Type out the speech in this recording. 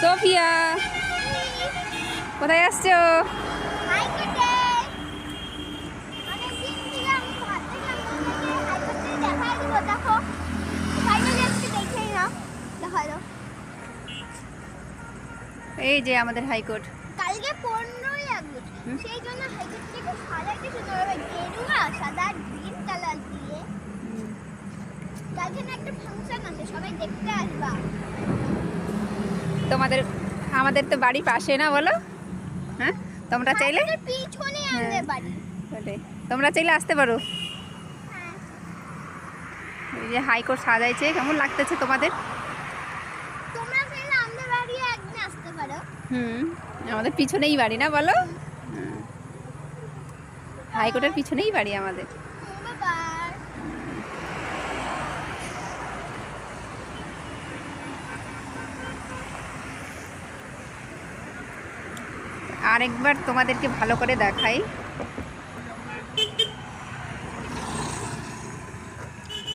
Sophia কোথায় আসছো? এই যে আমাদের হাইকোর্ট। কালকে 15ই আগস্ট, সেই জন্য হাইকোর্টটাকে সাজাতে সুন্দরভাবে গেরুয়া সাদা গ্রিন কালার দিয়ে। কালকে না একটা ফাংশন আছে, সবাই দেখতে আসবা। আমাদের তো বাড়ি পাশে না, বলো? হ্যাঁ, তোমরা চাইলে পিছনে আমাদের বাড়ি। তোমরা চাইলে আসতে পারো। হ্যাঁ, এই যে হাইকোর্ট সাজাইছে, কেমন লাগতেছে তোমাদের? তোমরা চাইলে আমাদের বাড়ি একদিন আসতে পারো। আমাদের পিছনেই বাড়ি না, বলো? হাইকোর্টের পিছনেই বাড়ি আমাদের। আরেকবার তোমাদেরকে ভালো করে দেখাই।